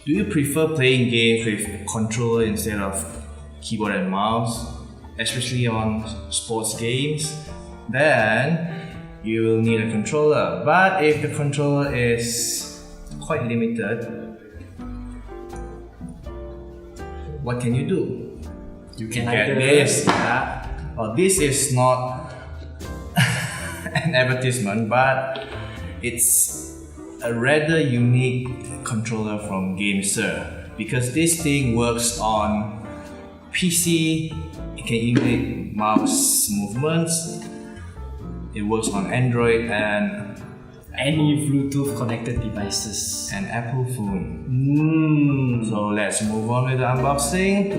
Do you prefer playing games with controller instead of keyboard and mouse, especially on sports games? Then you will need a controller. But if the controller is quite limited, what can you do? You can get this. Well, this is not an advertisement, but it's a rather unique controller from GameSir, because this thing works on PC. It can emulate mouse movements. It works on Android and any Bluetooth connected devices and Apple phone. So let's move on with the unboxing.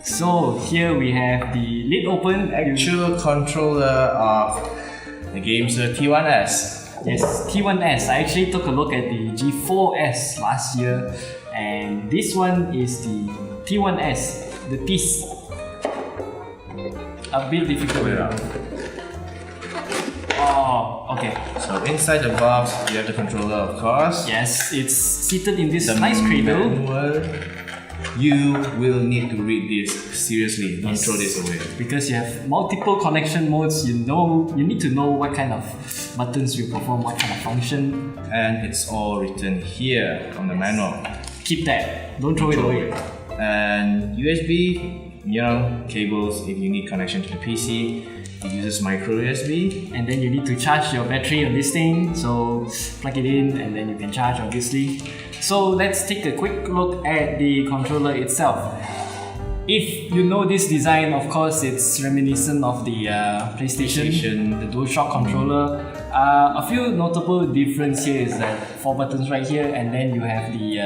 So here we have the lid open. Actual controller of the GameSir T1s. Yes, T1s. I actually took a look at the G4s last year, and this one is the T1s, the piece. A bit difficult. Oh, okay. So inside the box, you have the controller, of course. Yes, it's seated in this nice cradle. Manual. You will need to read this seriously. Don't throw this away. Because you have multiple connection modes, you need to know what kind of buttons you perform, what kind of function. And it's all written here on the manual. Keep that. Don't throw it away. And USB, cables if you need connection to the PC. It uses micro USB. And then you need to charge your battery on this thing, so plug it in and then you can charge, obviously. So let's take a quick look at the controller itself. If you know this design, of course it's reminiscent of the PlayStation, the DualShock controller. A few notable difference here is that 4 buttons right here, and then you have the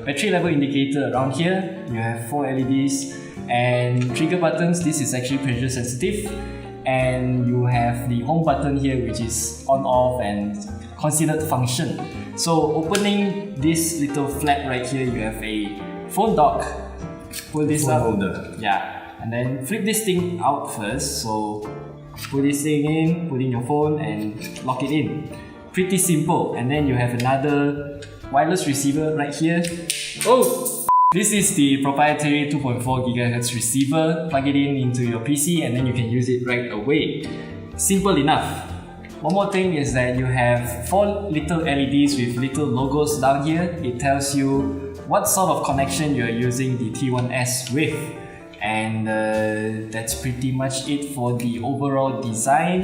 battery level indicator around here. You have 4 LEDs and trigger buttons. This is actually pressure sensitive. And you have the home button here, which is on off and considered function. So opening this little flap right here, you have a phone dock. Pull this up. Holder. Yeah, and then flip this thing out first. So put this thing in, put in your phone and lock it in. Pretty simple. And then you have another wireless receiver right here. Oh! This is the proprietary 2.4 GHz receiver. Plug it in into your PC and then you can use it right away. Simple enough. One more thing is that you have 4 little LEDs with little logos down here. It tells you what sort of connection you're using the T1s with. And that's pretty much it for the overall design.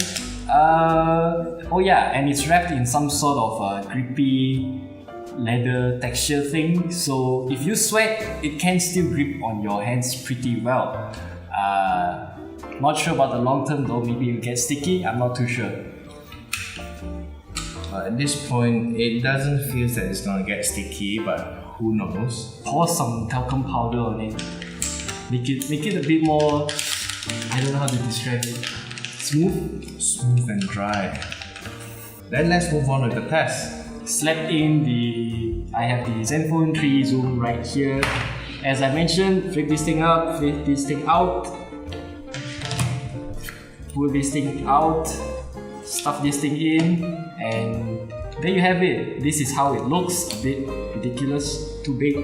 Oh yeah, and it's wrapped in some sort of grippy leather texture thing, so if you sweat, it can still grip on your hands pretty well. Not sure about the long term though, maybe it will get sticky, I'm not too sure. At this point, it doesn't feel that it's gonna get sticky, but who knows? Pour some talcum powder on it. Make it a bit more, I don't know how to describe it. Smooth and dry. Then let's move on with the test. Slap in I have the Zenfone 3 Zoom right here. As I mentioned, flip this thing up, flip this thing out, pull this thing out, stuff this thing in, and there you have it. This is how it looks, a bit ridiculous, too big,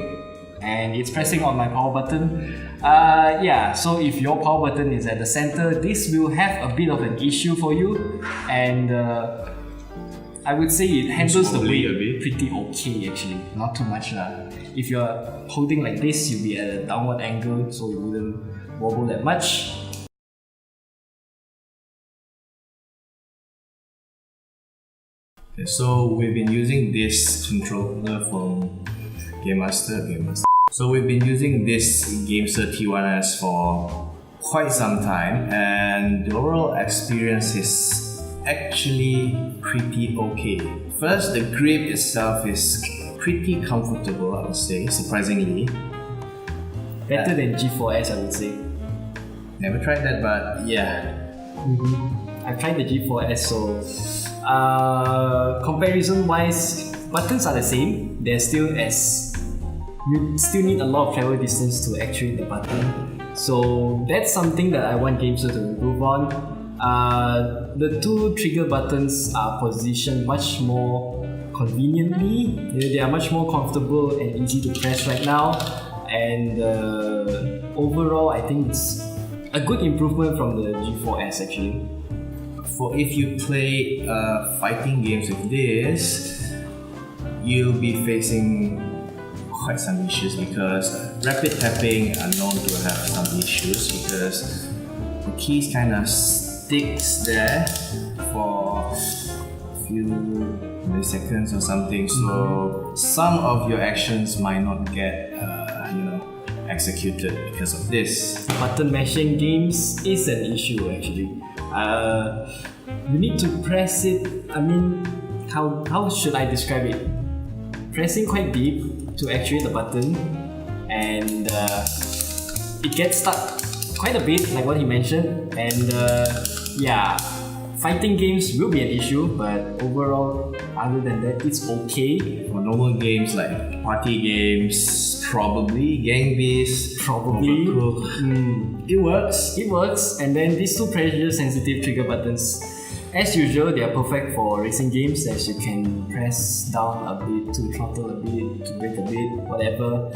and it's pressing on my power button. Yeah, so if your power button is at the center, this will have a bit of an issue for you, and I would say it handles the weight pretty okay actually, not too much lah. If you're holding like this, you'll be at a downward angle, so it wouldn't wobble that much. Okay, so we've been using this controller from GameSir. So we've been using this GameSir T1s for quite some time, and the overall experience is actually pretty okay. First, the grip itself is pretty comfortable, I would say, surprisingly. Better than G4s, I would say. Never tried that, but yeah. I've tried the G4s, so comparison wise, buttons are the same. You still need a lot of travel distance to actuate the button. So that's something that I want GameSir to improve on. The 2 trigger buttons are positioned much more conveniently. They are much more comfortable and easy to press right now. And overall, I think it's a good improvement from the G4s actually. For if you play fighting games with this, you'll be facing quite some issues because rapid tapping are known to have some issues because the keys kind of sticks there for a few milliseconds or something. So some of your actions might not get executed because of this. Button mashing games is an issue actually. You need to press it. I mean, how should I describe it? Pressing quite deep to actuate the button, and it gets stuck quite a bit, like what he mentioned. And yeah, fighting games will be an issue, but overall, other than that, it's okay. For normal games like party games, probably gang-based, Probably. It works. It works. And then these two pressure-sensitive trigger buttons, as usual, they are perfect for racing games, as you can press down a bit to throttle a bit, to brake a bit, whatever.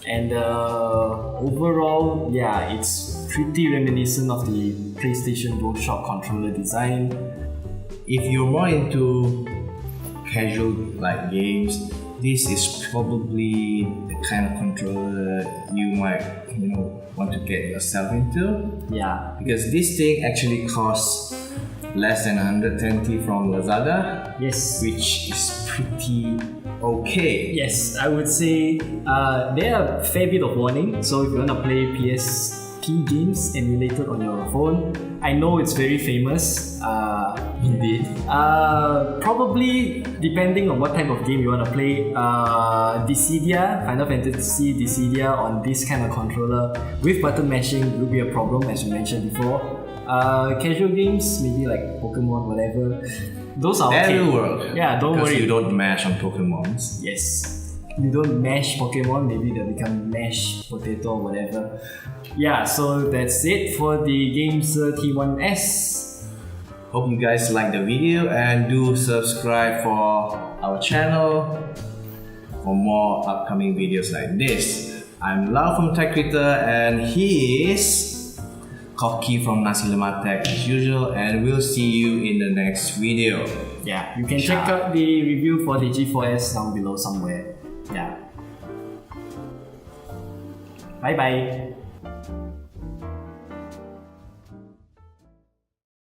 And overall, yeah, it's pretty reminiscent of the PlayStation DualShock controller design. If you're more into casual like games, this is probably the kind of controller you might want to get yourself into. Yeah. Because this thing actually costs less than 120 from Lazada. Yes. Which is pretty okay. Yes, I would say there are a fair bit of warning. So if you want to play PSP games emulated on your phone, I know it's very famous. Indeed. Probably depending on what type of game you want to play, Dissidia, Final Fantasy Dissidia on this kind of controller with button mashing will be a problem, as you mentioned before. Casual games, maybe like Pokemon, whatever, those are That okay. will work. Yeah, don't because worry. you don't mash on Pokemons. Yes. You don't mash Pokemon, maybe they'll become mashed potato or whatever. Yeah, so that's it for the GameSir T1s. Hope you guys like the video and do subscribe for our channel for more upcoming videos like this. I'm Lau from Tech Critter and he is Koki from Nasi Lemak Tech as usual, and we'll see you in the next video. Yeah, you can check out the review for the G4s down below somewhere. Yeah. Bye bye.